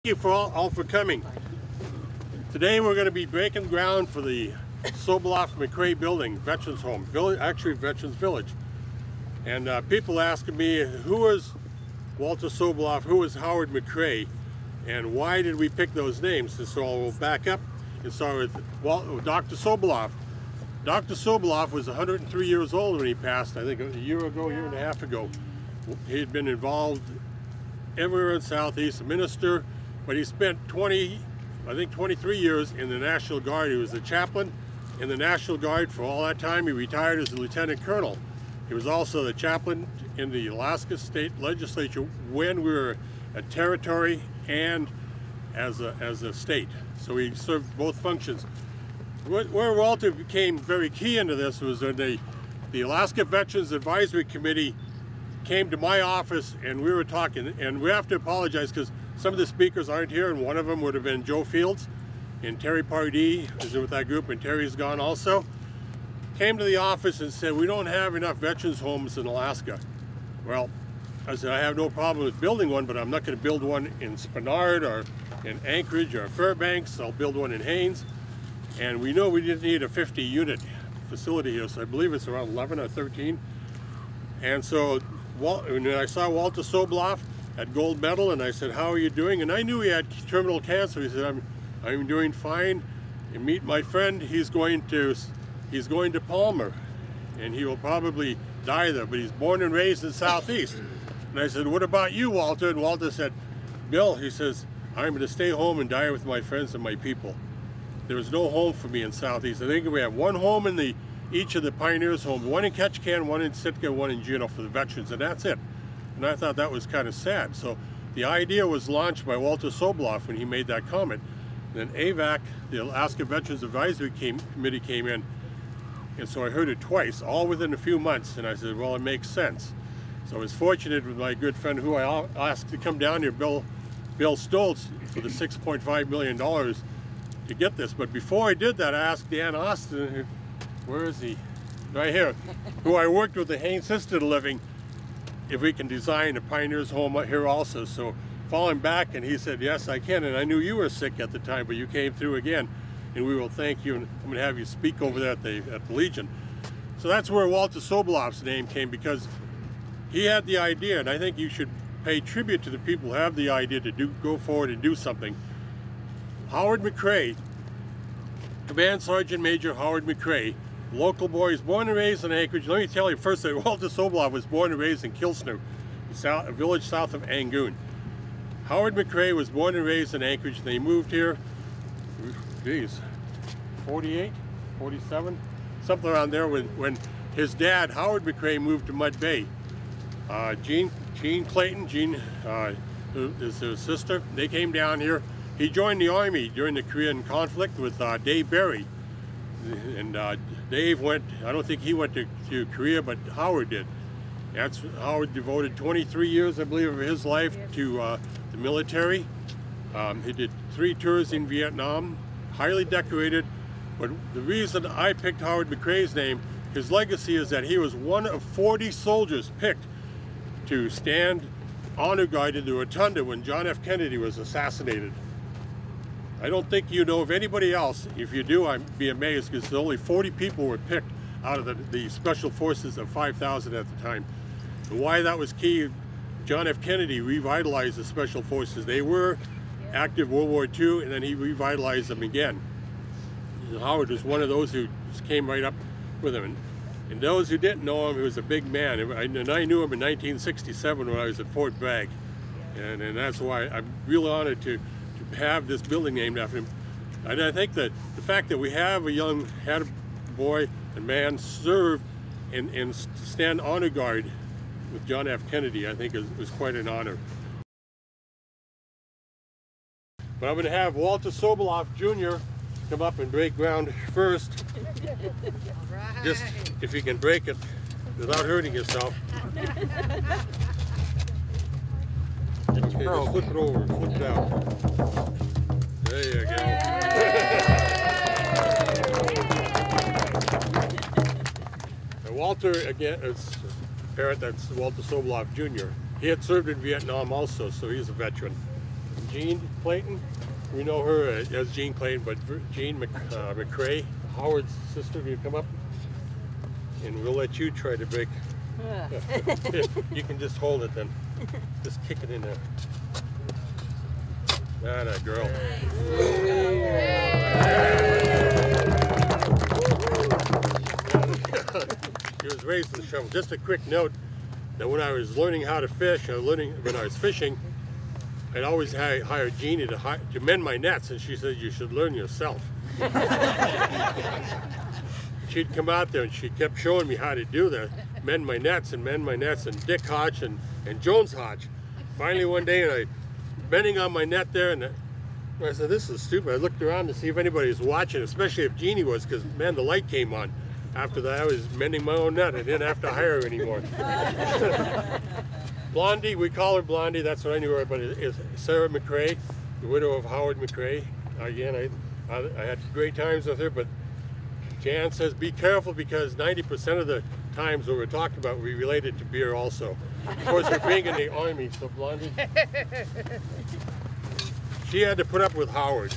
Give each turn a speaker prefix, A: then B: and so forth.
A: Thank you for all for coming. Today we're going to be breaking ground for the Soboleff-McRae building, Veterans Home, actually Veterans Village. And people asking me, who was Walter Soboleff, who was Howard McRae, and why did we pick those names? And so we'll back up and start with Dr. Soboleff. Dr. Soboleff was 103 years old when he passed, I think a year and a half ago. He had been involved everywhere in Southeast, a minister, but he spent 23 years in the National Guard. He was a chaplain in the National Guard for all that time. He retired as a lieutenant colonel. He was also the chaplain in the Alaska State Legislature when we were a territory and as a state. So he served both functions. Where Walter became very key into this was when the Alaska Veterans Advisory Committee came to my office and we were talking, and we have to apologize because some of the speakers aren't here, and one of them would have been Joe Fields, and Terry Pardee is with that group, and Terry's gone also. Came to the office and said, we don't have enough veterans homes in Alaska. Well, I said, I have no problem with building one, but I'm not going to build one in Spenard or in Anchorage or Fairbanks. I'll build one in Haines. And we know we didn't need a 50-unit facility here, so I believe it's around 11 or 13. And so when I saw Walter Soboleff at gold medal, and I said, how are you doing? And I knew he had terminal cancer. He said, I'm doing fine. And meet my friend, he's going to Palmer, and he will probably die there, but he's born and raised in Southeast. And I said, what about you, Walter? And Walter said, Bill, he says, I'm going to stay home and die with my friends and my people. There is no home for me in Southeast. I think we have one home in each of the Pioneers homes, one in Ketchikan, one in Sitka, one in Juneau for the veterans, and that's it. And I thought that was kind of sad. So the idea was launched by Walter Soboleff when he made that comment. Then AVAC, the Alaska Veterans Advisory Committee, came in, and so I heard it twice, all within a few months, and I said, well, it makes sense. So I was fortunate with my good friend who I asked to come down here, Bill Stoltz, for the $6.5 million to get this. But before I did that, I asked Dan Austin, where is he? Right here, who I worked with the Haines Assisted Living, if we can design a Pioneers home here also. So falling back, and he said, yes, I can. And I knew you were sick at the time, but you came through again, and we will thank you, and I'm going to have you speak over there at the Legion. So that's where Walter Soboleff's name came, because he had the idea, and I think you should pay tribute to the people who have the idea to go forward and do something. Howard McRae, Command Sergeant Major Howard McRae, local boy, is born and raised in Anchorage. Let me tell you first that Walter Soboleff was born and raised in Kilsner, a village south of Angoon. Howard McRae was born and raised in Anchorage, and they moved here, geez, 48, 47, something around there when his dad, Howard McRae, moved to Mud Bay. Jean Clayton, who is his sister, they came down here. He joined the Army during the Korean conflict with Dave Berry. And Dave went, I don't think he went to Korea, but Howard did. Howard devoted 23 years, I believe, of his life to the military. He did 3 tours in Vietnam, highly decorated. But the reason I picked Howard McRae's name, his legacy is that he was one of 40 soldiers picked to stand honor guard in the rotunda when John F. Kennedy was assassinated. I don't think you know of anybody else. If you do, I'd be amazed, because only 40 people were picked out of the special forces of 5,000 at the time. And why that was key, John F. Kennedy revitalized the special forces. They were active World War II, and then he revitalized them again. And Howard was one of those who just came right up with him. And those who didn't know him, he was a big man. And I knew him in 1967 when I was at Fort Bragg. And that's why I'm really honored to have this building named after him. And I think that the fact that we have a young boy and man serve and stand honor guard with John F. Kennedy, I think was quite an honor. But I'm going to have Walter Soboleff Jr. come up and break ground first. Right. Just if you can break it without hurting yourself. Okay, just flip it over, flip it out. There you go. And Walter, again, it's apparent that's Walter Soboleff Jr. He had served in Vietnam also, so he's a veteran. Jean Clayton. We know her as Jean Clayton, but Jean McRae, Howard's sister. Do you come up? And we'll let you try to break. You can just hold it then. Just kick it in there. That girl. She was raised with a shovel. Just a quick note that when I was learning how to fish, when I was fishing, I'd always hire Jeannie to mend my nets, and she said, you should learn yourself. She'd come out there and she kept showing me how to do that, mend my nets, and Dick Hodge and Jones Hodge. Finally one day, and I bending on my net there, and I said, this is stupid. I looked around to see if anybody was watching, especially if Jeannie was, because man, the light came on. After that, I was mending my own net. I didn't have to hire her anymore. Blondie, we call her Blondie. That's what I knew her, but it's Sarah McRae, the widow of Howard McRae. Again, I had great times with her, but Jan says be careful because 90% of the times that we're talking about we related to beer also. Of course, we're being in the Army, so Blondie. She had to put up with Howard.